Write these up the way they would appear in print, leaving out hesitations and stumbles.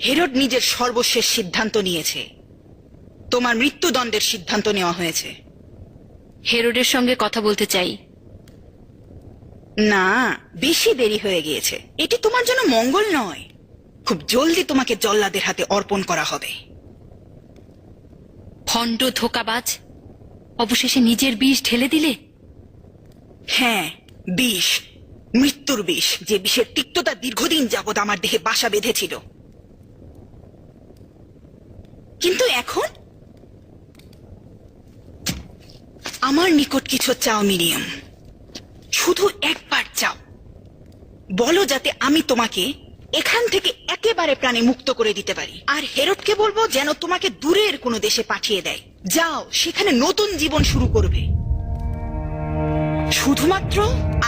Herod নিজের সর্বশেষ সিদ্ধান্ত নিয়েছে। তোমার মৃত্যুদণ্ডের সিদ্ধান্ত নেওয়া হয়েছে। হেরোডের সঙ্গে কথা বলতে চাই। না, বেশি দেরি হয়ে গিয়েছে। এটি তোমার জন্য মঙ্গল নয়। খুব জলদি তোমাকে জল্লাদের হাতে অর্পণ করা হবে। ভণ্ড ধোঁকাবাজ, অবশেষে নিজের বিষ ঢেলে দিলে। হ্যাঁ, বিষ, মৃত্যুর বিষ, যে বিষের তিক্ততা দীর্ঘদিন যাবৎ আমার দেহে বাসা বেঁধেছিল। কিন্তু এখন আমার নিকট কিছু চাও মিরিয়াম, শুধু একবার চাও। বলো যাতে আমি তোমাকে এখান থেকে একেবারে প্রাণে মুক্ত করে দিতে পারি। আর হেরোডকে বলবো যেন তোমাকে দূরের কোনো দেশে পাঠিয়ে দেয়। যাও, সেখানে নতুন জীবন শুরু করবে। শুধুমাত্র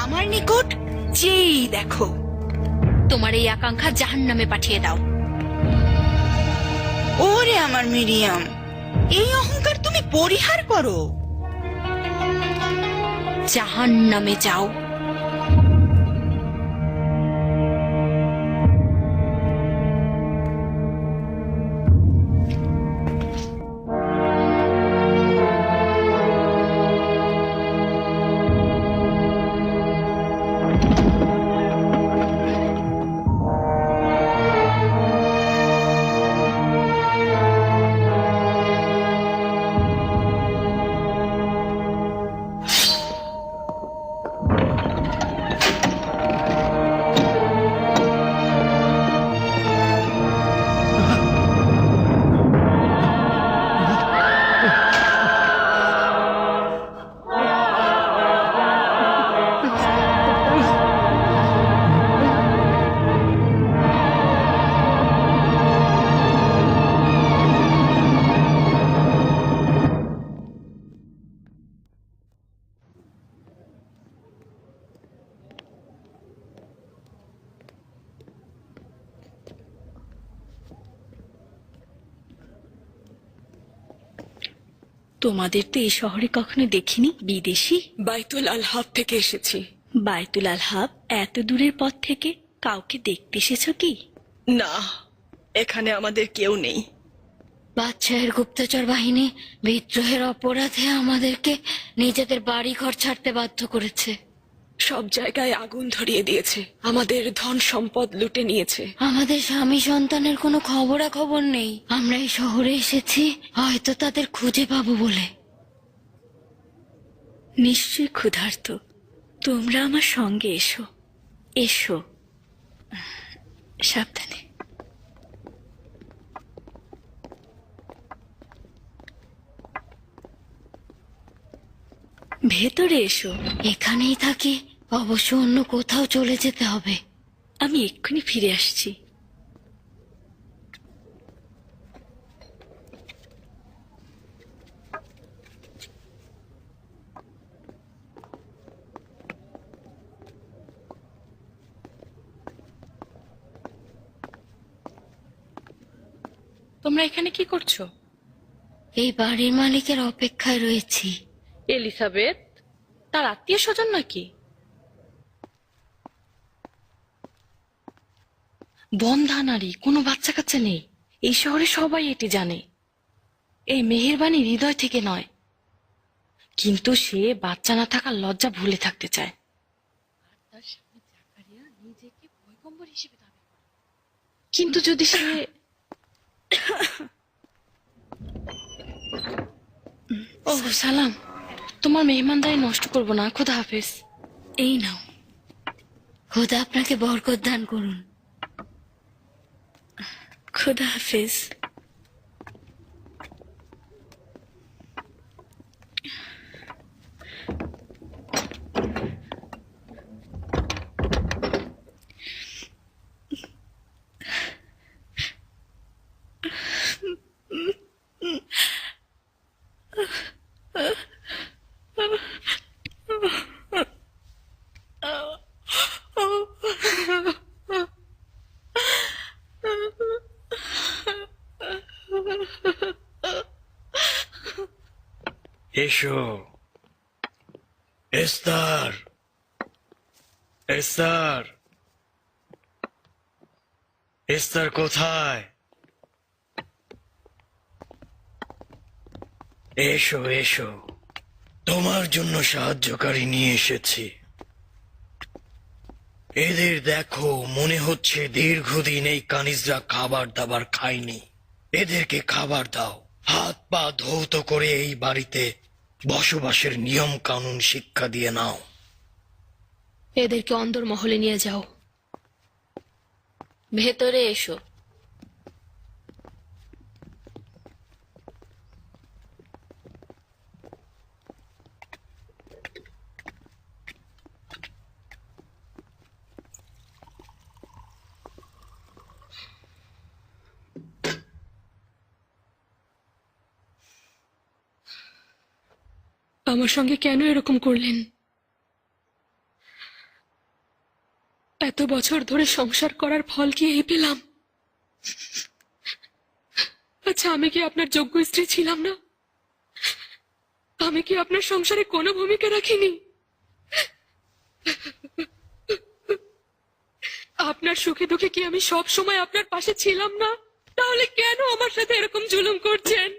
আমার নিকট চেয়েই দেখো। তোমার এই আকাঙ্ক্ষা জাহান্নামে পাঠিয়ে দাও। ওরে আমার মিরিয়াম, এই অহংকার তুমি পরিহার করো। জাহান্নামে যাও। তোমাদের তো এই শহরে কখনো দেখিনি। বিদেশি? বাইতুল আলহাব থেকে এসেছি। বাইতুল আলহাব? এত দূরের পথ থেকে কাউকে দেখতে এসেছো কি? না, এখানে আমাদের কেউ নেই। বাদশাহের গুপ্তচর বাহিনী বিদ্রোহের অপরাধে আমাদেরকে নিজেদের বাড়ি ঘর ছাড়তে বাধ্য করেছে। সব জায়গায় আগুন ধরিয়ে দিয়েছে, আমাদের ধন সম্পদ লুটে নিয়েছে। আমাদের স্বামী সন্তানের কোনো খবরাখবর নেই। আমরা এই শহরে এসেছি হয়তো তাদের খুঁজে পাবো বলে। নিশ্চয়ই ক্ষুধার্ত। তোমরা আমার সঙ্গে এসো। এসো, সাবধানে। ভেতরে এসো। এখানেই থাকি? অবশ্য অন্য কোথাও চলে যেতে হবে। আমি এক্ষুনি ফিরে আসছি। তোমরা এখানে কি করছো? এই বাড়ির মালিকের অপেক্ষায় রয়েছি। এলিজাবেথ তার আত্মীয় স্বজন নাকি? বন্ধা নারী, কোনো বাচ্চা কাচ্চা নেই। এই শহরে সবাই এটি জানে। এই মেহেরবানি হৃদয় থেকে নয়, কিন্তু সে বাচ্চা না থাকার লজ্জা ভুলে থাকতে চায়। আর তার স্বামী জাকারিয়া নিজেকে পয়গম্বর হিসেবে দাবি করে। কিন্তু যদি সে ও সালাম, তোমার মেহমানদারি নষ্ট করবো না। খোদা হাফেজ। এই নাও। খোদা আপনাকে বরকত দান করুন। খোদা হাফেজ। এসো এস্তার, এস্তার, এস্তার কোথায়? এসো এসো, তোমার জন্য সাহায্যকারী নিয়ে এসেছি। এদের দেখো, মনে হচ্ছে দীর্ঘদিন এই কানিজরা খাবার দাবার খায়নি। এদেরকে খাবার দাও, হাত পা ধৌত করে এই বাড়িতে বসবাসের নিয়ম কানুন শিক্ষা দিয়ে নাও। এদেরকে অন্দরমহলে নিয়ে যাও। ভেতরে এসো। আমার সঙ্গে কেন এরকম করলেন? এত বছর ধরে সংসার করার ফল কি এই পেলাম? আচ্ছা, আমি কি আপনার যোগ্য স্ত্রী ছিলাম না? আমি কি আপনার সংসারে কোনো ভূমিকা রাখিনি? আপনার সুখে দুঃখে কি আমি সব সময় আপনার পাশে ছিলাম না? তাহলে কেন আমার সাথে এরকম জুলুম করছেন?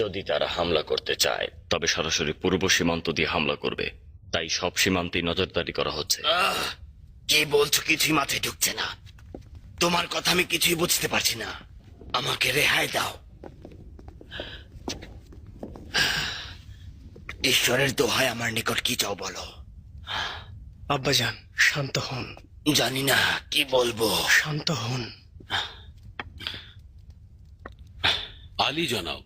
যদি তারা হামলা করতে চায় তবে সরাসরি পূর্ব সীমান্ত দিয়ে হামলা করবে, তাই সব সীমান্তেই নজরদারি করা হচ্ছে। কি বলছো? কিছুই মাথায় ঢুকছে না। তোমার কথা আমি কিছুই বুঝতে পারছি না। আমাকে রেহাই দাও। ঈশ্বরের দোহায় আমার নিকট কি চাও বলো। আব্বাজান, শান্ত হন। জানি না কি বলবো। শান্ত হন। আলী জনাব,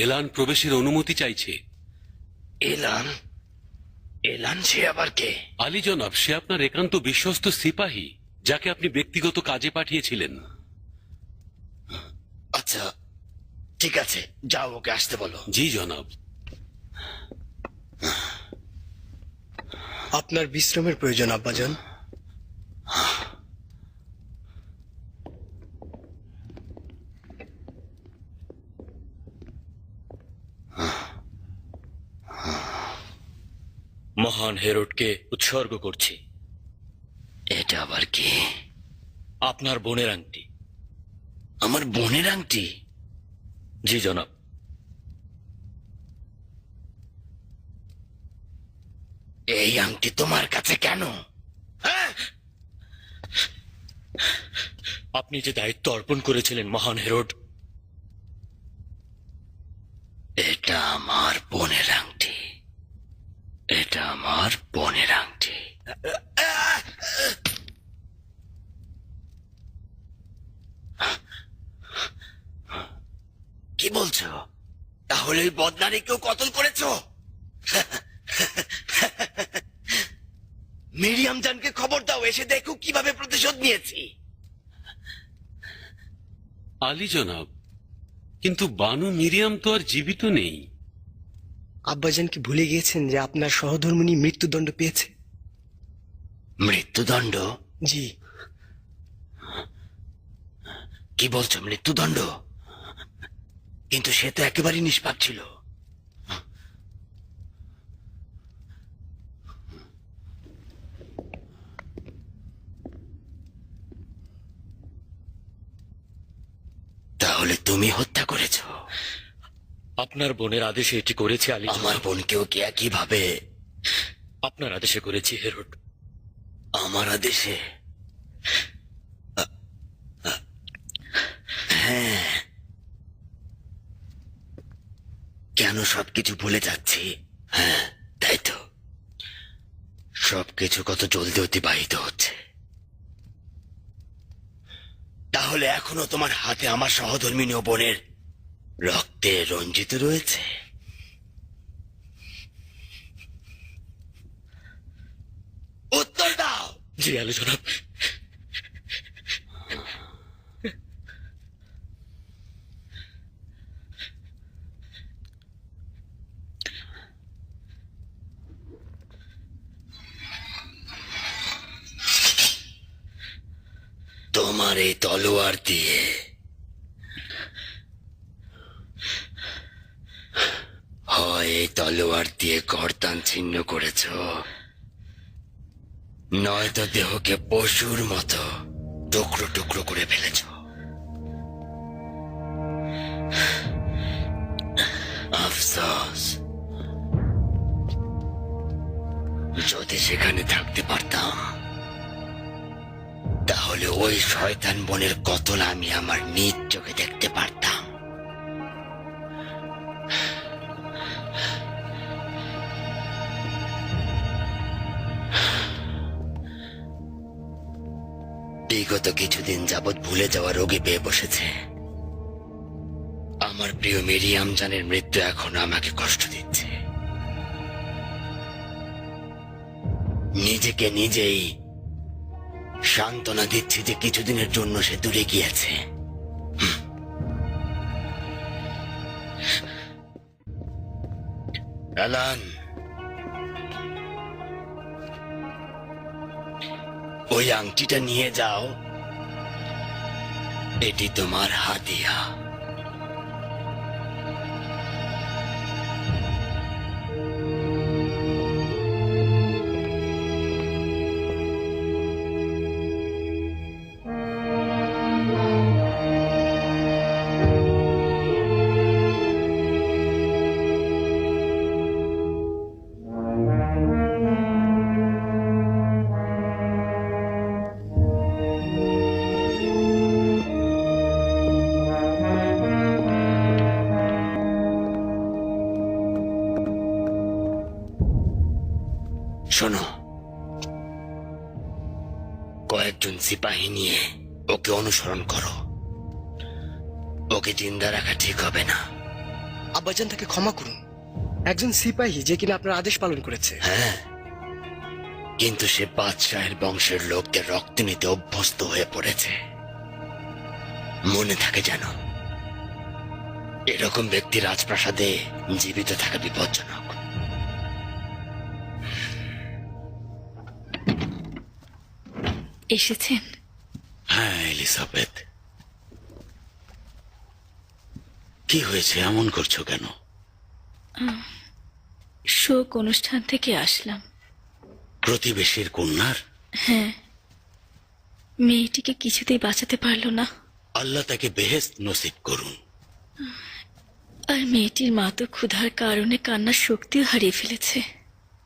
এলান প্রবেশের অনুমতি চাইছে। এলান? এলান সে আবার কে? আলী জনাব, সে আপনার একান্ত বিশ্বস্ত সিপাহী, যাকে আপনি ব্যক্তিগত কাজে পাঠিয়েছিলেন। আচ্ছা ঠিক আছে, যাও ওকে আসতে বলো। জি জনাব। আপনার বিশ্রামের প্রয়োজন আব্বাজান। মহান হেরোডকে উৎসর্গ করছি। এটা আবার কি? আপনার বোনের আংটি। আমার বোনের আংটি? জি জনাব। এই আংটি তোমার কাছে কেন? আপনি যে দায়িত্ব অর্পণ করেছিলেন মহান হেরোড, এটা আমার বোনের আংটি। এটা আমার বোনের আংটি। কি বলছো? তাহলে ওই বদনারীকেও কতল করেছো? মিরিয়াম জানকে খবর দাও, এসে দেখো কিভাবে প্রতিশোধ নিয়েছি। আলী জনাব, কিন্তু বানু মিরিয়াম তো আর জীবিত নেই। আব্বাজান কি ভুলে গিয়েছেন যে আপনার সহধর্মিণী মৃত্যুদণ্ড পেয়েছে? মৃত্যুদণ্ড? জি। কি বলছো, মৃত্যুদণ্ড? কিন্তু সে তো একেবারেই নিষ্পাপ ছিল। তাহলে তুমি হত্যা করেছো? আপনার বোনের আদেশে এটি করেছি আলী জনাব। আমার বোনকেও কি একইভাবে? আপনার আদেশে করেছি হেরোড। আমার আদেশে? হ্যাঁ, কেন সবকিছু ভুলে যাচ্ছি? হ্যাঁ তাই তো, সবকিছু কত জলদি অতিবাহিত হচ্ছে। তাহলে এখনো তোমার হাতে আমার সহধর্মিনী ও বোনের রক্তে রঞ্জিত রয়েছে? উত্তর দাও। জি আলী জনাব। তোমার এই তলোয়ার দিয়ে হয় এই তলোয়ার দিয়ে গর্দান ছিন্ন করেছ, নয়তো দেহকে পশুর মতো টুকরো টুকরো করে ফেলেছ। আফসোস, যদি সেখানে থাকতে পারতাম তাহলে ওই শয়তান বনের কতল আমি আমার নিজ চোখে দেখতে পারতাম। বিগত কিছুদিন যাবৎ ভুলে যাওয়া রোগী পেয়ে বসেছে। আমার প্রিয় মিরিয়াম জানের মৃত্যু এখন আমাকে কষ্ট দিচ্ছে। নিজেকে নিজেই সান্ত্বনা দিচ্ছি যে কিছুদিনের জন্য সে দূরে গিয়েছে। অ্যালান, ওই আংটিটা নিয়ে যাও, এটি তোমার হাদিয়া। শোনো, কয়েকজন সিপাহী নিয়ে ওকে অনুসরণ করো। ওকে জিন্দা রাখা ঠিক হবে না। আব্বাজান, তাকে ক্ষমা করুন। একজন সিপাহী যে কিনা আপনার আদেশ পালন করেছে। হ্যাঁ, কিন্তু সে বাদশাহের বংশের লোকদের রক্ত নিতে অভ্যস্ত হয়ে পড়েছে। মনে থাকে যেন, এরকম ব্যক্তি রাজপ্রাসাদে জীবিত থাকা বিপজ্জনক। এসেছেন? হ্যাঁ এলিজাবেথ, কি হয়েছে, এমন করছো কেন? শোক অনুষ্ঠান থেকে আসলাম। প্রতিবেশীর কন্যার? হ্যাঁ, মেয়েটিকে কিছুতেই বাঁচাতে পারলো না। আল্লাহ তাকে বেহেশত নসিব করুন। আর মেয়েটির মা তো ক্ষুধার কারণে কান্নার শক্তিও হারিয়ে ফেলেছে।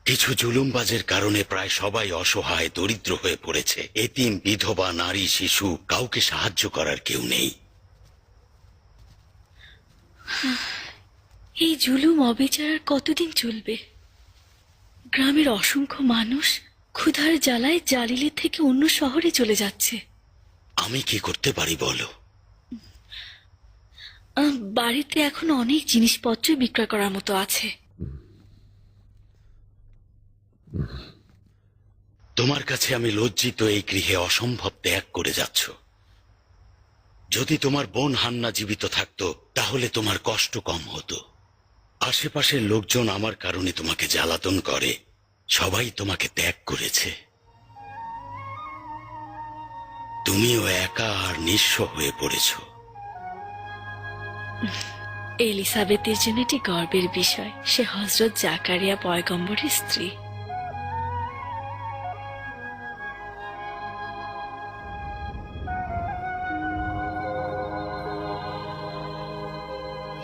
কিছু জুলুমবাজের কারণে প্রায় সবাই অসহায়, দরিদ্র হয়ে পড়েছে। এতিম, বিধবা, নারী, শিশু, কাউকে সাহায্য করার কেউ নেই। এই জুলুম অবিচার আর কতদিন চলবে? গ্রামের অসংখ্য মানুষ ক্ষুধার জ্বালায় জালিলের থেকে অন্য শহরে চলে যাচ্ছে। আমি কি করতে পারি বলো? বাড়িতে এখন অনেক জিনিসপত্র বিক্রয় করার মতো আছে। তোমার কাছে আমি লজ্জিত, এই গৃহে অসম্ভব ত্যাগ করে যাচ্ছ। যদি তোমার বোন হান্না জীবিত থাকতো তাহলে তোমার কষ্ট কম হতো। আশেপাশের লোকজন আমার কারণে তোমাকে জ্বালাতন করে, সবাই তোমাকে ত্যাগ করেছে। তুমিও একা আর নিঃস্ব হয়ে পড়েছ। এলিসাবেথের জন্য এটি গর্বের বিষয়। সে হযরত জাকারিয়া পয়গম্বরের স্ত্রী।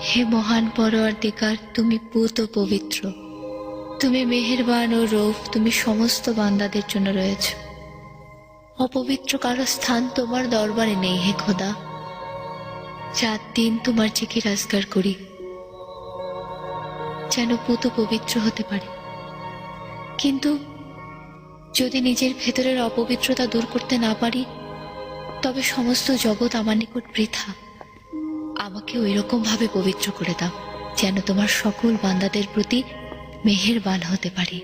হে মহান পরওয়ারদিগার, তুমি পুত ও পবিত্র, তুমি মেহেরবান ও রউফ, তুমি সমস্ত বান্দাদের জন্য রয়েছ। অপবিত্র কারো স্থান তোমার দরবারে নেই হে খোদা। রাত দিন তোমার জিকির আজগার করি, যেন পুত পবিত্র হতে পারে। কিন্তু যদি নিজের ভেতরের অপবিত্রতা দূর করতে না পারি, তবে সমস্ত জগৎ আমার নিকট বৃথা। আমাকে ওই রকম ভাবে পবিত্র করে দাও যেন তোমার সকল বান্দাদের প্রতি মেহেরবান হতে পারি।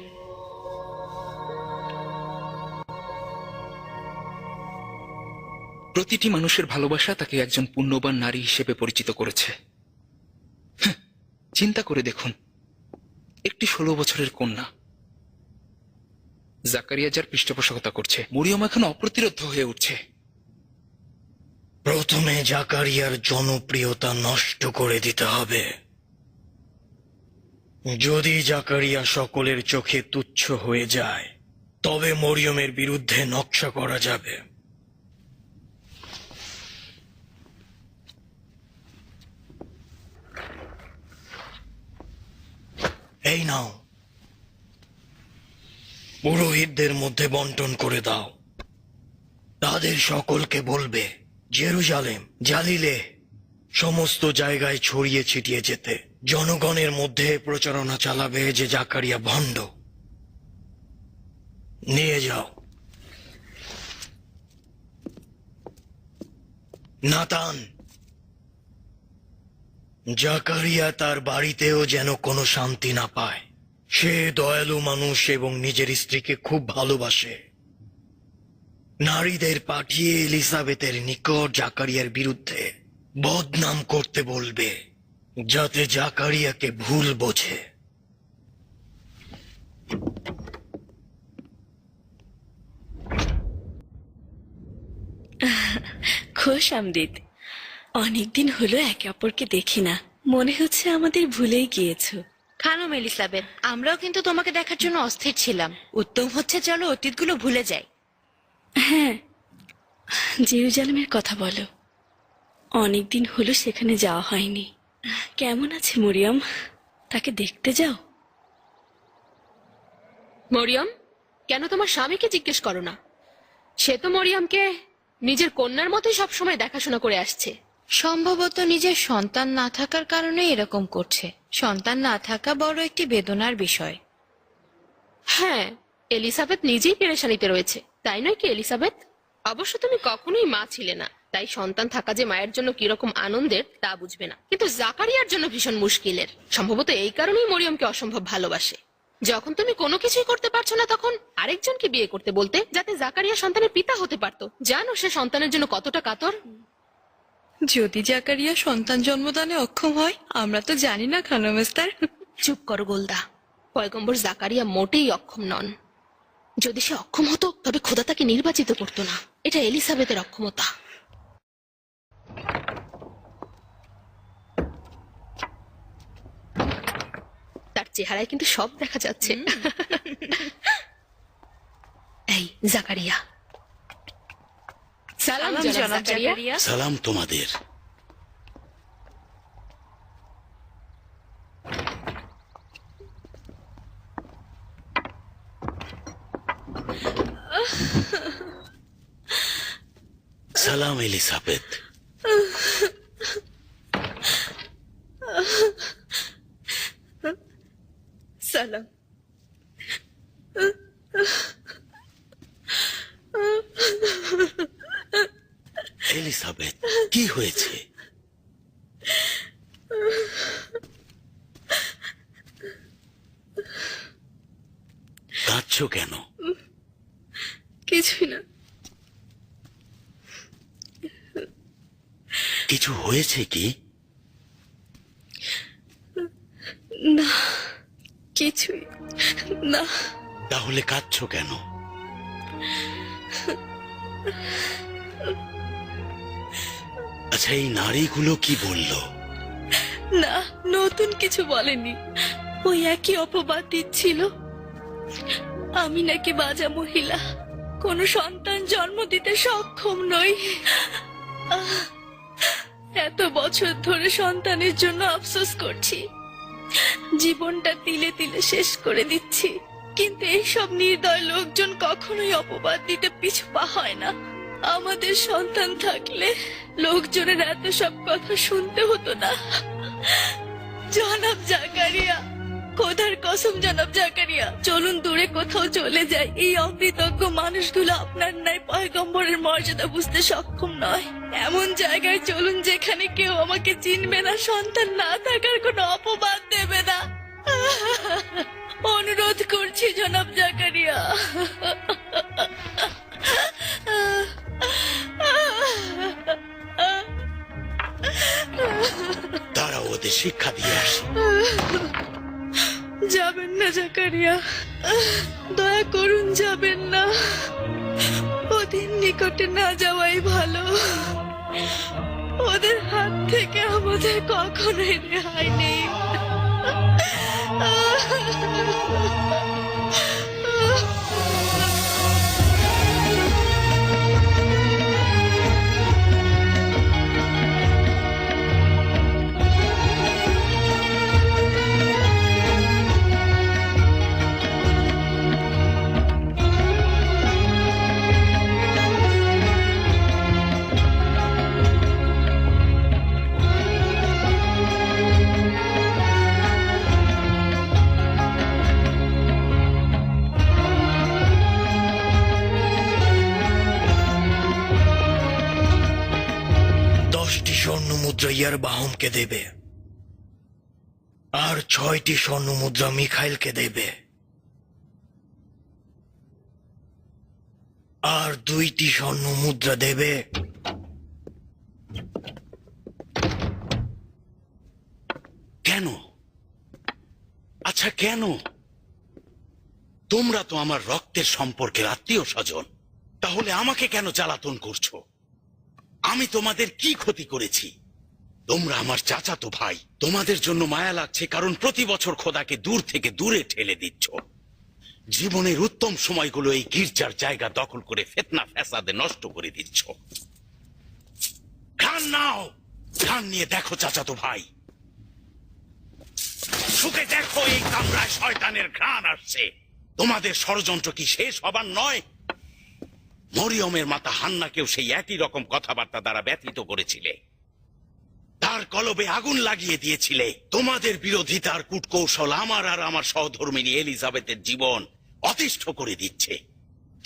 প্রতিটি মানুষের ভালোবাসা তাকে একজন পুণ্যবান নারী হিসেবে পরিচিত করেছে। চিন্তা করে দেখুন, একটি 16 বছরের কন্যা জাকারিয়া যার পৃষ্ঠপোষকতা করছে, মরিয়ম এখন অপ্রতিরোধ্য হয়ে উঠছে। প্রথমে জাকারিয়ার জনপ্রিয়তা নষ্ট করে দিতে হবে। যদি জাকারিয়া সকলের চোখে তুচ্ছ হয়ে যায়, তবে মরিয়মের বিরুদ্ধে নকশা করা যাবে। এই নাও, পুরোহিতদের মধ্যে বন্টন করে দাও। তাদের সকলকে বলবে জেরুজালেম, জালিলে, সমস্ত জায়গায় ছড়িয়ে ছিটিয়ে যেতে। জনগণের মধ্যে প্রচারণা চালাবে যে জাকারিয়া ভণ্ড। নিয়ে যাও। নাতান, জাকারিয়া তার বাড়িতেও যেন কোনো শান্তি না পায়। সে দয়ালু মানুষ এবং নিজের স্ত্রীকে খুব ভালোবাসে। নারীদের পাঠিয়ে এলিজাবেথের নিকট জাকারিয়ার বিরুদ্ধে বদনাম করতে বলবে, যাতে জাকারিয়াকে ভুল বোঝে। খোশ আমদিদ, অনেকদিন হলো একে অপরকে দেখি না। মনে হচ্ছে আমাদের ভুলেই গিয়েছো। খানম এলিসাবেথ, আমরাও কিন্তু তোমাকে দেখার জন্য অস্থির ছিলাম। উত্তম হচ্ছে চলো অতীতগুলো ভুলে যাই। হ্যাঁ, জেরুজালেমের কথা বলো। অনেকদিন হলো সেখানে যাওয়া হয়নি। কেমন আছে মরিয়ম? তাকে দেখতে যাও। মরিয়ম, কেন তোমার স্বামীকে জিজ্ঞেস করো না? সে তো মরিয়মকে নিজের কন্যার মতোই সবসময় দেখাশোনা করে আসছে। সম্ভবত নিজের সন্তান না থাকার কারণে এরকম করছে। সন্তান না থাকা বড় একটি বেদনার বিষয়। হ্যাঁ, এলিসাবেথ নিজেই পেরেশানিতে রয়েছে, তাই নয় কি এলিসাবেথ? অবশ্য তুমি কখনোই মা ছিলে না, তাই সন্তান থাকা যে মায়ের জন্য কিরকম আনন্দের তা বুঝবে না। কিন্তু জাকারিয়ার জন্য ভীষণ মুশকিলের। সম্ভবত এই কারণেই মরিয়মকে অসম্ভব ভালোবাসে। যখন তুমি কোনো কিছুই করতে পারছো না, তখন আরেকজনকে বিয়ে করতে বলতে, যাতে জাকারিয়া সন্তানের পিতা হতে পারতো। জানো সে সন্তানের জন্য কতটা কাতর? যদি জাকারিয়া সন্তান জন্মদানে অক্ষম হয়, আমরা তো জানি না খানমেস্তার। চুপ করো গোলদা। পয়গম্বর জাকারিয়া মোটেই অক্ষম নন। যদি সে অক্ষম হতো, তবে খোদা তাকে নির্বাচিত করতো না। এটা এলিসাবেথের অক্ষমতা। তার চেহারায় কিন্তু সব দেখা যাচ্ছে। এই জাকারিয়া। সালাম জনাব জাকারিয়া। সালাম তোমাদের। সালাম এলিসাবেথ। সালাম। এলিসাবেথ, কি হয়েছে? কাঁদছো কেন? কিছুই না। কিছু হয়েছে কি? না, কিছুই না। তাহলে কাঁদছো কেন? আচ্ছা, এই নারীগুলো কি বললো? না, নতুন কিছু বলেনি। ওই একই অপবাদ দিচ্ছিল। আমি নাকি বাজা মহিলা, কোনো সন্তান জন্ম দিতে সক্ষম নই। এত বছর ধরে সন্তানের জন্য আফসোস করছি, জীবনটা তিলে তিলে শেষ করে দিচ্ছি। কিন্তু এইসব নির্দয় লোকজন কখনোই অপবাদ দিতে পিছু পা হয় না। আমাদের সন্তান থাকলে লোকজনের এত সব কথা শুনতে হতো না। জনাব জাকারিয়া, খোদার কসম জনাব জাকারিয়া, চলুন দূরে কোথাও চলে যাই। এই অকৃতজ্ঞ মানুষগুলো আপনার ন্যায় পয়গম্বরের মর্যাদা বুঝতে সক্ষম নয়। এমন জায়গায় চলুন যেখানে কেউ আমাকে চিনবে না, সন্তান না থাকার কোনো অপবাদ দেবে না। অনুরোধ করছি জনাব জাকারিয়া। তারা ওদের শিক্ষা দিয়ে আসে। যাবেন না জাকারিয়া, দয়া করুন যাবেন না। ওদের নিকটে না যাওয়াই ভালো। ওদের হাত থেকে আমাদের কখনোই রেহাই নেই। 10টি স্বর্ণ মুদ্রা ইয়ারবাহমকে দেবে, আর 6টি স্বর্ণ মুদ্রা মিখাইলকে দেবে, আর 2টি স্বর্ণ মুদ্রা দেবে কেন? আচ্ছা কেন? তোমরা তো আমার রক্তের সম্পর্কের আত্মীয় স্বজন, তাহলে আমাকে কেন জ্বালাতন করছো? আমি তোমাদের কি ক্ষতি করেছি? তোমরা আমার চাচাতো ভাই, তোমাদের জন্য মায়া লাগছে কারণ প্রতি বছর খোদাকে দূর থেকে দূরে ঠেলে দিচ্ছ। জীবনের উত্তম সময়গুলো এই গির্জার জায়গা দখল করে ফিতনা ফ্যাসাদে নষ্ট করে দিচ্ছ। ঘ্রাণ নাও, ঘ্রাণ নিয়ে দেখো চাচাতো ভাই, শুকে দেখো এই কামরায় শয়তানের ঘ্রাণ আসছে। তোমাদের ষড়যন্ত্র কি শেষ হবার নয়? মরিয়মের মাতা হান্নাকেও সেই একই রকম কথাবার্তা দ্বারা ব্যথিত করেছিলে, তার কলবে আগুন লাগিয়ে দিয়েছিলে। তোমাদের বিরোধিতার কূটকৌশল আমার আর আমার সহধর্মিনী এলিজাবেথের জীবন অতিষ্ঠ করে দিচ্ছে।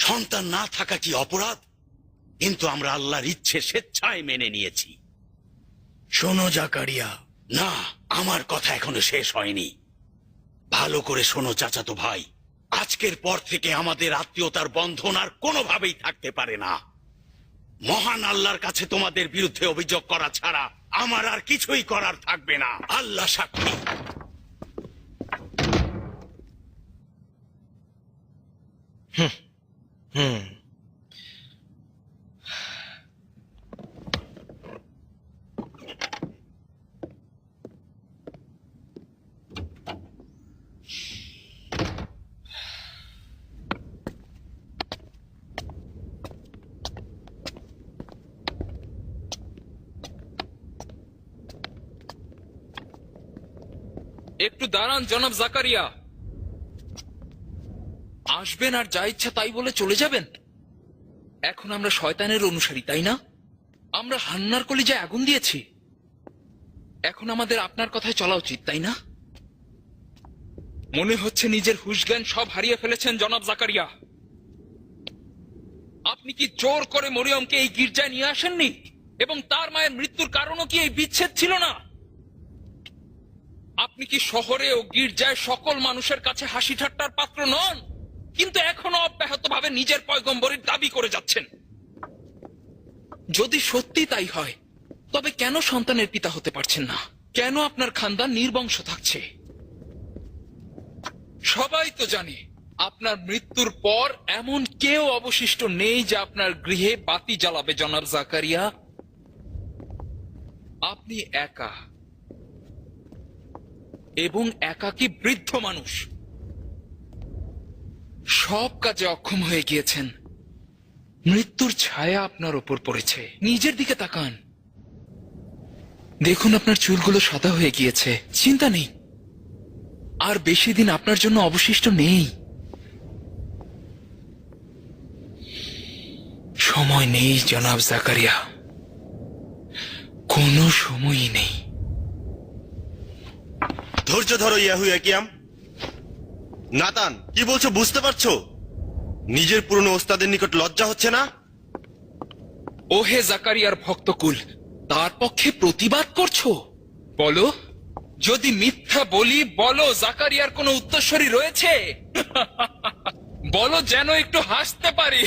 সন্তান না থাকা কি অপরাধ? কিন্তু আমরা আল্লাহর ইচ্ছে স্বেচ্ছায় মেনে নিয়েছি। শোনো জাকারিয়া, না, আমার কথা এখনো শেষ হয়নি। ভালো করে শোনো চাচাতো ভাই, আজকের পর থেকে আমাদের আত্মীয়তার বন্ধন আর কোনোভাবেই থাকতে পারে না। মহান আল্লাহর কাছে তোমাদের বিরুদ্ধে অভিযোগ করা ছাড়া আমার আর কিছুই করার থাকবে না। আল্লাহ সাক্ষী। একটু দাঁড়ান জনাব জাকারিয়া। আসবেন আর যা ইচ্ছা তাই বলে চলে যাবেন? এখন আমরা শয়তানের অনুসারী, তাই না? আমরা হান্নার কলিজায় আগুন দিয়েছি। এখন আমাদের আপনার কথায় চলা উচিত, তাই না? মনে হচ্ছে নিজের হুঁশজ্ঞান সব হারিয়ে ফেলেছেন জনাব জাকারিয়া। আপনি কি জোর করে মরিয়মকে এই গির্জায় নিয়ে আসেননি? এবং তার মায়ের মৃত্যুর কারণও কি এই বিচ্ছেদ ছিল না? আপনি কি শহরে ও গির্জায় সকল মানুষের কাছে হাসি ঠাট্টার পাত্র নন, কিন্তু এখনো অব্যাহতভাবে নিজের পয়গম্বরের দাবি করে যাচ্ছেন? যদি সত্যি তাই হয়, তবে কেন সন্তানের পিতা হতে পারছেন না? কেন আপনার খানদান নির্বংশ থাকছে? সবাই তো জানে আপনার মৃত্যুর পর এমন কেউ অবশিষ্ট নেই যে আপনার গৃহে বাতি জ্বালাবে জনাব জাকারিয়া। আপনি একা, এবং একাকী বৃদ্ধ মানুষ, সব কাজে অক্ষম হয়ে গিয়েছেন। মৃত্যুর ছায়া আপনার ওপর পড়েছে। নিজের দিকে তাকান, দেখুন আপনার চুলগুলো সাদা হয়ে গিয়েছে। চিন্তা নেই, আর বেশি দিন আপনার জন্য অবশিষ্ট নেই। সময় নেই জনাব জাকারিয়া, কোনো সময়ই নেই। ধৈর্য ধরো ইয়াহুয়াকিয়াম। নাতান, কি বলছো বুঝতে পারছো? নিজের পুরনো ওস্তাদের নিকট লজ্জা হচ্ছে না? ওহে জাকারিয়ার ভক্তকুল, তার পক্ষে প্রতিবাদ করছো? বলো, যদি মিথ্যা বলি বলো জাকারিয়ার কোনো উত্তরসূরি রয়েছে? বলো যেন একটু হাসতে পারি।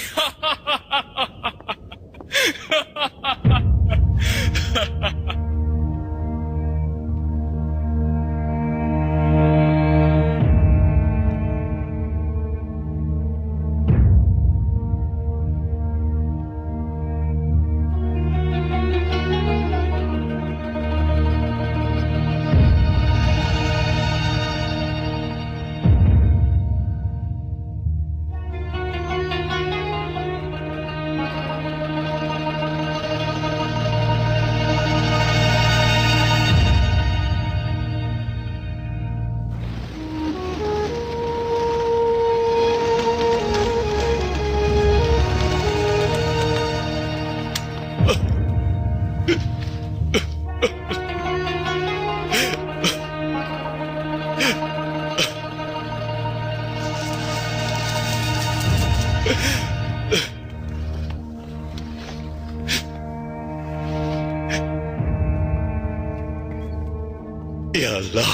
হে আল্লাহ,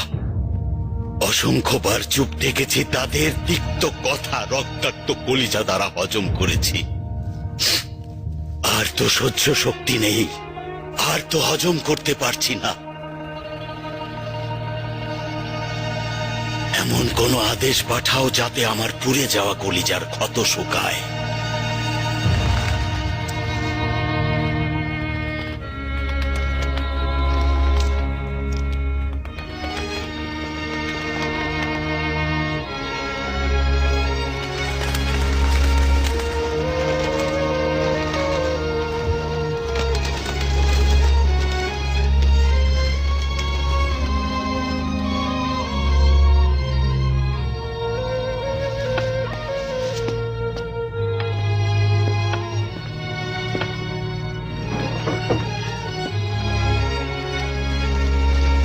অসংখ্যবার চুপ থেকেছি, তাদের তিক্ত কথা রক্তাক্ত কলিজা দ্বারা হজম করেছি। আর তো সহ্য শক্তি নেই, আর তো হজম করতে পারছি না। এমন কোন আদেশ পাঠাও যাতে আমার পুড়ে যাওয়া কলিজার ক্ষত শুকায়।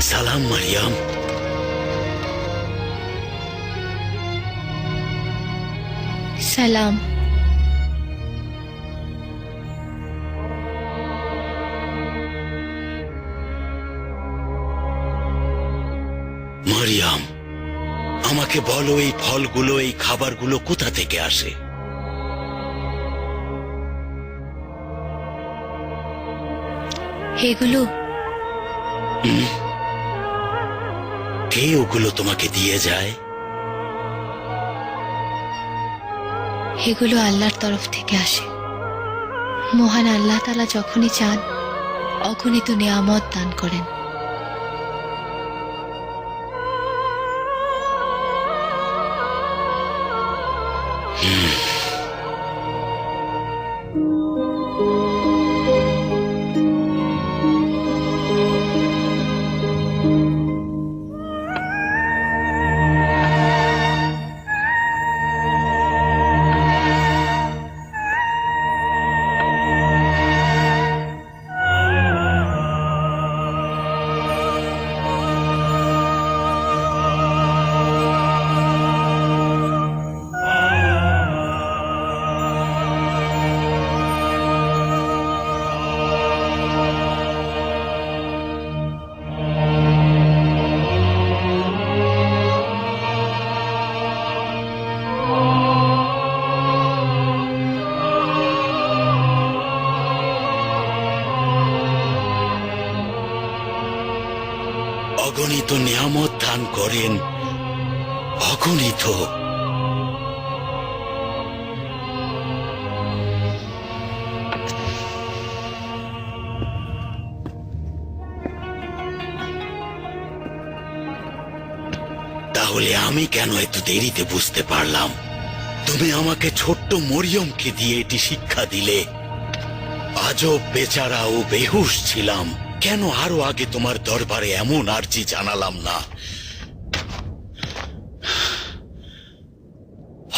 সালাম মারিয়াম। সালাম। মারিয়াম, আমাকে বলো এই ফলগুলো, এই খাবারগুলো কোথা থেকে আসে? এগুলো কে ওগুলো তোমাকে দিয়ে যায়? এগুলো আল্লাহর তরফ থেকে আসে। মহান আল্লাহ তাআলা যখনই চান অগণিত নিয়ামত দান করেন। অগণিত নিয়ামত দান করেন, অগণিত। তাহলে আমি কেন এত দেরিতে বুঝতে পারলাম? তুমি আমাকে ছোট্ট মরিয়মকে দিয়ে এটি শিক্ষা দিলে। আজব বেচারা ও বেহুশ ছিলাম, কেন আরো আগে তোমার দরবারে এমন আর্জি জানালাম না?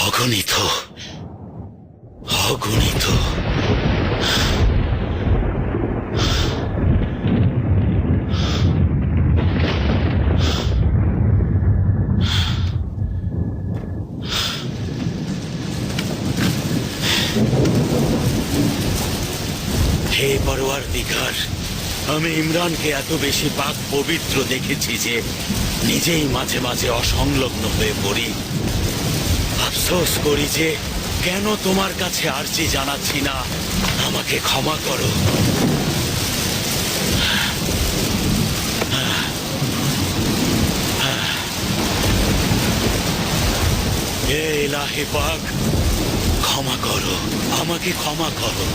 অগণিত, অগণিত। হে পরওয়ারদিগার, আমি ইমরানকে এত বেশি পাক পবিত্র দেখেছি যে নিজেই মাঝে মাঝে অসংলগ্ন হয়ে পড়ি। আফসোস করি যে কেন তোমার কাছে আরজি জানাচ্ছি না। আমাকে ক্ষমা করো। হে ইলাহি পাক, ক্ষমা করো, আমাকে ক্ষমা করো।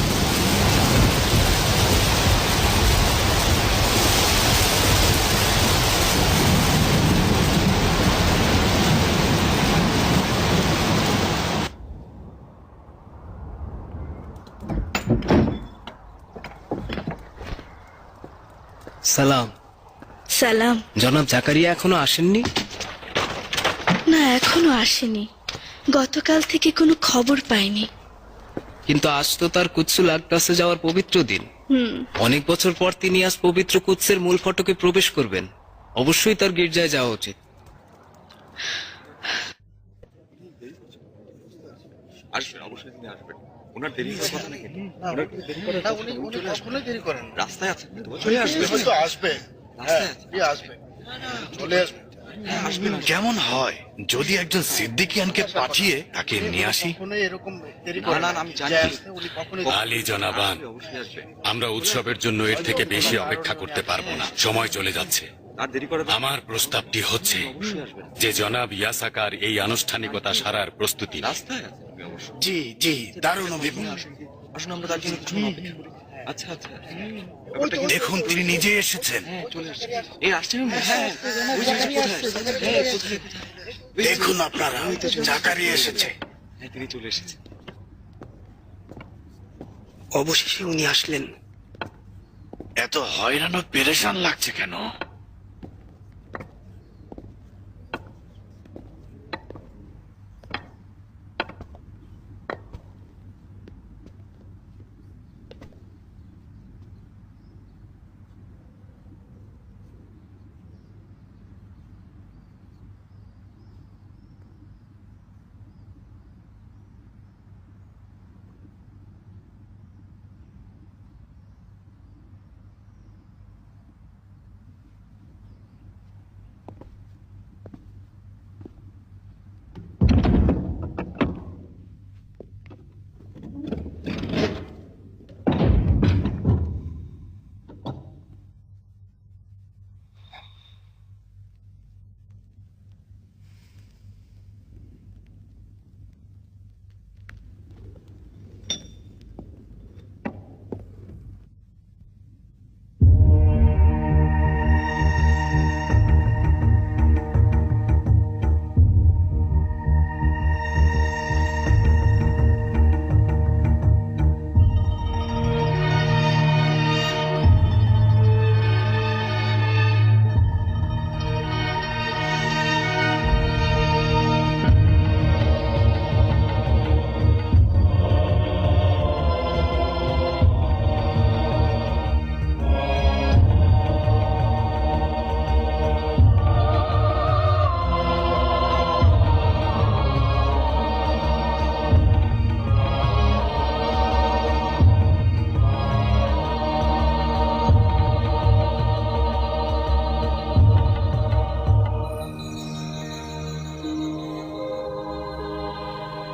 সালাম। সালাম। জনাব জাকারিয়া এখনো আসেননি? না, এখনো আসেনি। গতকাল থেকে কোনো খবর পাইনি। কিন্তু আজ তো তার কুৎসুল আকদাসে যাওয়ার পবিত্র দিন। অনেক বছর পর তিনি আজ পবিত্র কুৎসের মূল ফটকে প্রবেশ করবেন। অবশ্যই তার গির্জায় যাওয়া উচিত। আসবেন, অবশ্যই তিনি আসবেন। ওনার দেরি হওয়ার কথা নাকি? উনি কখনোই দেরি করেন না। রাস্তায় আছে, চলে আসবে। আসবে, হ্যাঁ, আসবে। কেমন হয় যদি একজন সিদ্দিকিয়ানকে পাঠিয়ে তাকে নিয়ে আসি? আলী জনাবান, আমরা উৎসবের জন্য এর থেকে বেশি অপেক্ষা করতে পারবো না, সময় চলে যাচ্ছে। আমার প্রস্তাবটি হচ্ছে যে জনাব ইয়াসাকার এই আনুষ্ঠানিকতা সারার প্রস্তুতি নেয়। জি জি, দারুণ অভিমত। দেখুন তিনি নিজে এসেছেন। দেখুন আপনারা, জাকারিয়া এসেছে। অবশেষে উনি আসলেন। এত হয়রান ও পেরেশান লাগছে কেন?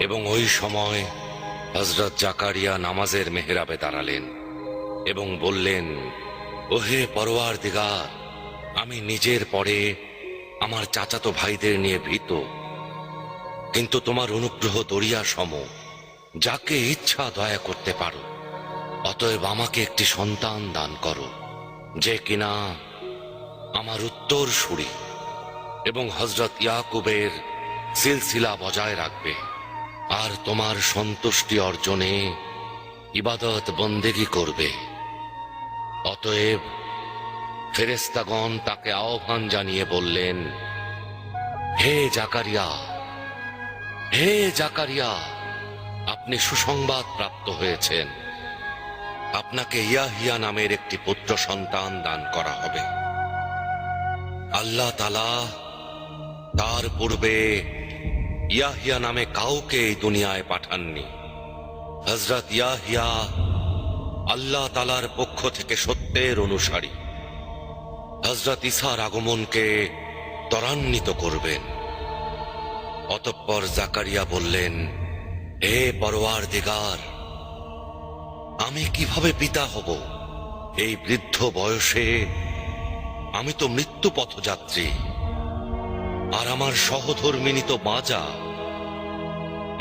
এবং ওই সময় হযরত জাকারিয়া নামাজের মেহরাবে দাঁড়ালেন এবং বললেন, ওহে পরওয়ারদিগার, আমি নিজের পরে আমার চাচাতো ভাইদের নিয়ে ভীত, কিন্তু তোমার অনুগ্রহ দরিয়া সম, যাকে ইচ্ছা দয়া করতে পারো। অতএব আমাকে একটি সন্তান দান করো, যে কিনা আমার উত্তরসূরি এবং হযরত ইয়াকুবের সিলসিলা বজায় রাখবে, আর তোমার সন্তুষ্টি অর্জনে ইবাদত বন্দেগী করবে। অতএব ফেরেশতাগণ তাকে আহ্বান জানিয়ে বললেন, হে জাকারিয়া, হে জাকারিয়া, আপনি সুসংবাদ প্রাপ্ত হয়েছেন। আপনাকে ইয়াহিয়া নামের একটি পুত্র সন্তান দান করা হবে। আল্লাহ তাআলা তার পূর্বে ইয়াহিয়া নামে কাউকে এই দুনিয়ায় পাঠাননি। হযরত ইয়াহিয়া আল্লাহ তাআলার পক্ষ থেকে সত্যের অনুসারী। হযরত ঈসার আগমনকে ত্বরান্বিত করবেন। অতঃপর জাকারিয়া বললেন, হে পরওয়ারদিগার, আমি কিভাবে পিতা হব? এই বৃদ্ধ বয়সে আমি তো মৃত্যু পথযাত্রী, আর আমার সহধর্মিনী তো বাঁচা।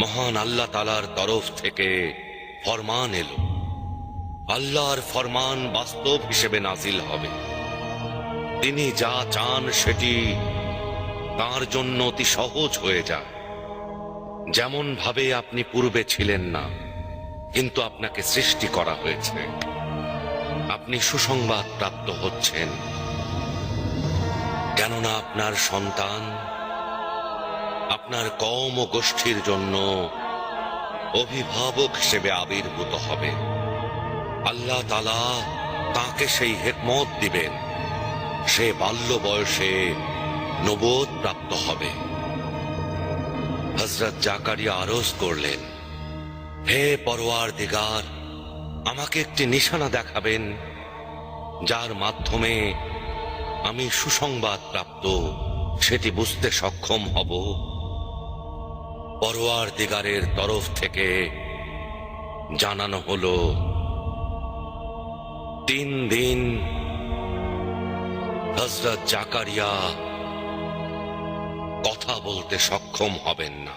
মহান আল্লাহ তাআলার তরফ থেকে ফরমান এলো, আল্লাহর ফরমান বাস্তব হিসেবে নাজিল হবে। তিনি যা চান সেটি তার জন্য অতি সহজ হয়ে যায়। যেমন ভাবে আপনি পূর্বে ছিলেন না, কিন্তু আপনাকে সৃষ্টি করা হয়েছে। আপনি সুসংবাদ প্রাপ্ত হচ্ছেন, কেননা আপনার সন্তান আপনার কওম ও গোষ্ঠীর জন্য অভিভাবক হিসেবে আবির্ভূত হবে। আল্লাহ তাআলা তাকে সেই হিকমত দিবেন, সে বাল্য বয়সে নবুয়ত প্রাপ্ত হবে। হযরত জাকারিয়া আরজ করলেন, হে পরওয়ারদিগার, আমাকে একটি নিশানা দেখাবেন, যার মাধ্যমে আমি সুসংবাদ প্রাপ্ত সেটি বুঝতে সক্ষম হব। পরওয়ারদিগারের তরফ থেকে জানানো হলো 3 দিন হযরত জাকারিয়া কথা বলতে সক্ষম হবেন না।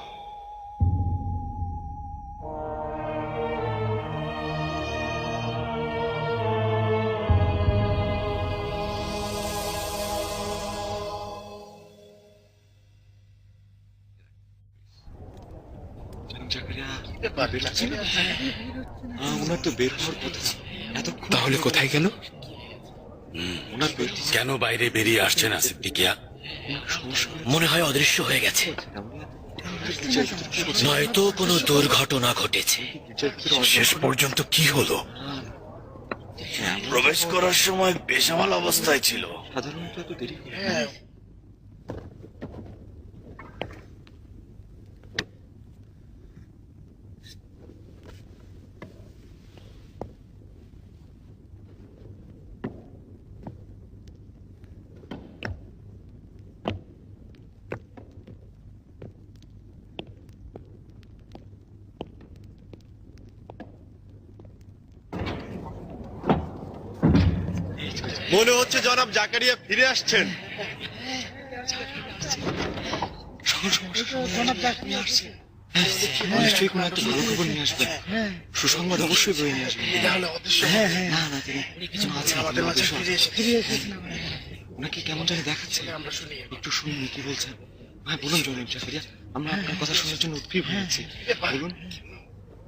তাহলে কোথায় গেল? কেন বাইরে বেরিয়ে আসছে না সিদ্দিকিয়া? মনে হয় অদৃশ্য হয়ে গেছে, নয়তো কোনো দুর্ঘটনা ঘটেছে। শেষ পর্যন্ত কি হলো? প্রবেশ করার সময় বেসামাল অবস্থায় ছিল। মনে হচ্ছে জনাব জাকারিয়া ফিরে আসছেন। নিশ্চয়ই কোনো একটা ভালো খবর নিয়ে আসবেন, সুসংবাদ অবশ্যই বয়ে নিয়ে আসবেন। না না, তিনি পিছনে আছেন, ওনাকে কেমন জানি দেখাচ্ছে, একটু শুনুন কি বলছেন। হ্যাঁ বলুন জনাব জাকারিয়া, আমরা আপনার কথা শোনার জন্য উদ্গ্রীব হয়েছি। বলুন,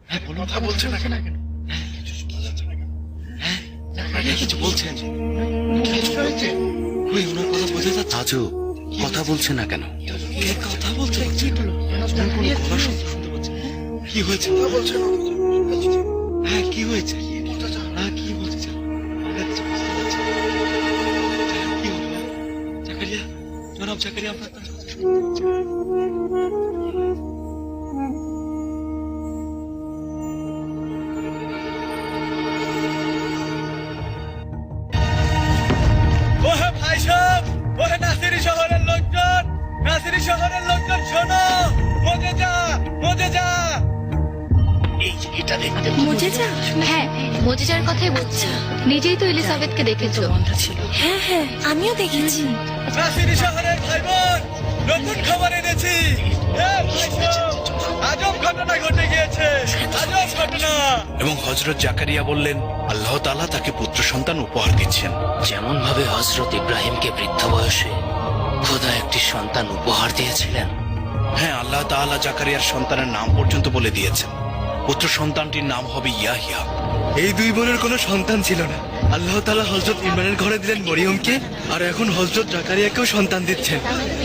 হ্যাঁ বলুন, কথা বলছেন না কেন? হ্যাঁ কিছু বলছেন, ওই ওনার কথা বোঝা যাচ্ছে। আজও কথা বলছে না কেন? কথা বলছে, গলার শব্দ শুনতে পাচ্ছি। কি হয়েছে? হ্যাঁ কি হয়েছে? হ্যাঁ কি বলছে? কিছু বুঝতে পারছি না। কি হলো জাকারিয়া? জনাব জাকারিয়া, আপনার কথা শুনতে পাচ্ছি। ওহে ভাই সাহেব, ওহে নাসিরি শহরের লোকজন, নাসিরি শহরের লোকজন শোনো, মজে যা, মজে যা। এটা দেখতে মুজেজা? হ্যাঁ, মুজেজার কথাই বলছি। নিজেই তো এলিজাবেথকে দেখেছো। বন্ধা ছিল। হ্যাঁ হ্যাঁ, আমিও দেখেছি। নাসিরি শহরের ভাই বোন, নতুন খবর এনেছি। ভাই সাহেব, আজব ঘটনা ঘটে গিয়েছে, আজব ঘটনা। এবং হযরত জাকারিয়া বললেন আল্লাহ তাআলা তাকে পুত্র সন্তান উপহার দিচ্ছেন। যেমন ভাবে হযরত ইব্রাহিমকে বৃদ্ধ বয়সে খোদা একটি সন্তান উপহার দিয়েছিলেন, হ্যাঁ, আল্লাহ তাআলা জাকারিয়ার সন্তানের নাম পর্যন্ত বলে দিয়েছেন। পুত্র সন্তানটির নাম হবে ইয়াহিয়া। এই দুই বোনের কোনো সন্তান ছিল না। আল্লাহ তাআলা হযরত ইমরানের ঘরে দিলেন মরিয়মকে, আর এখন হযরত জাকারিয়াকেও সন্তান দিচ্ছেন।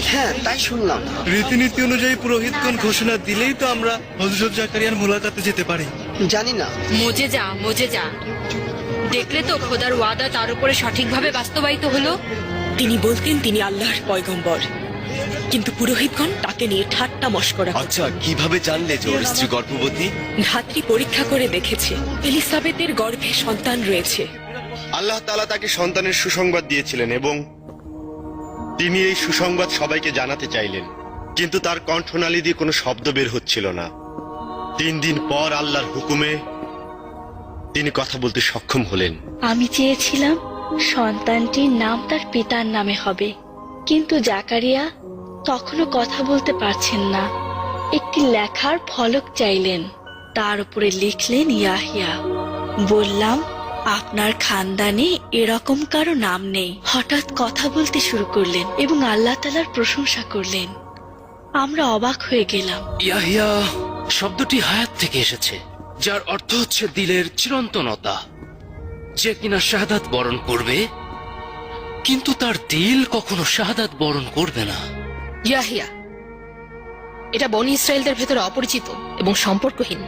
হ্যাঁ তাই শুনলাম। রীতিনীতি অনুযায়ী পুরোহিতগণ ঘোষণা দিলেই তো আমরা হযরত জাকারিয়ার মোলাকাতে যেতে পারি। জানি না। মজে যা, দেখলে তো খোদার ওয়াদা তার উপরে সঠিকভাবে বাস্তবায়িত হলো। তিনি বলতেন তিনি আল্লাহর পয়গম্বর, কিন্তু পুরোহিতগণ তাকে নিয়ে ঠাট্টা মশকরা করত। আচ্ছা, কিভাবে জানলে যে ওর স্ত্রী গর্ভবতী? ধাত্রী পরীক্ষা করে দেখেছে এলিসাবেথের গর্ভে সন্তান রয়েছে। আল্লাহ তাআলা তাকে সন্তানের সুসংবাদ দিয়েছিলেন এবং তিনি এই সুসংবাদ সবাইকে জানাতে চাইলেন, কিন্তু তার কণ্ঠনালী দিয়ে কোনো শব্দ বের হচ্ছিল না। 3 দিন পর আল্লাহর হুকুমে তিনি কথা বলতে সক্ষম হলেন। আমি চেয়েছিলাম সন্তানটির নাম তার পিতার নামে হবে, কিন্তু জাকারিয়া তখনও কথা বলতে পারছেন না। একটি লেখার ফলক চাইলেন, তার উপরে লিখলেন ইয়াহিয়া। বললাম আপনার খানদানে এরকম কারো নাম নেই। হঠাৎ কথা বলতে শুরু করলেন এবং আল্লাহ তাআলার প্রশংসা করলেন। আমরা অবাক হয়ে গেলাম। ইয়াহিয়া শব্দটি হায়াত থেকে এসেছে, যার অর্থ হচ্ছে দিলের চিরন্তনতা। যে কিনা শাহাদাত বরণ করবে, কিন্তু তার দিল কখনো শাহাদাত বরণ করবে না। ইয়াহিয়া, এটা বনি ইসরায়েলদের ভেতরে অপরিচিত এবং সম্পর্কহীন।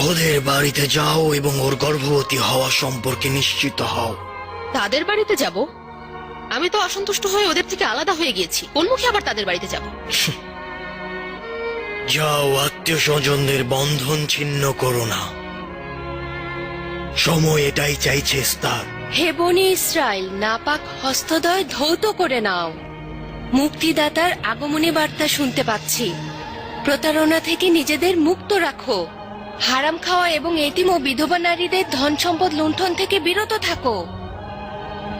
ওদের বাড়িতে যাও এবং ওর গর্ভবতী হওয়া সম্পর্কে নিশ্চিত হও। তাদের বাড়িতে যাব? আমি তো অসন্তুষ্ট হয়ে ওদের থেকে আলাদা হয়ে গিয়েছি, কোন মুখে আবার তাদের বাড়িতে যাব? যাও, আত্মীয় স্বজনদের বন্ধন ছিন্ন করো না। সময় এটাই চাইছে ইস্তার। হে বনি ইসরায়েল, নাপাক হস্তদয় ধৌত করে নাও। মুক্তিদাতার আগমনী বার্তা শুনতে পাচ্ছি। প্রতারণা থেকে নিজেদের মুক্ত রাখো। হারাম খাওয়া এবং এতিম ও বিধবা নারীদের ধন সম্পদ লুণ্ঠন থেকে বিরত থাকো।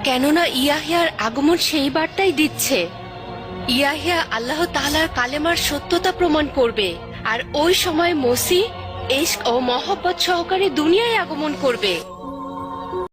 কেননা ইয়াহিয়ার আগমন সেই বার্তাই দিচ্ছে। ইয়াহিয়া আল্লাহ তাআলার কালেমার সত্যতা প্রমাণ করবে, আর ওই সময় মসিহ ইশক ও মহব্বত সহকারে দুনিয়ায় আগমন করবে।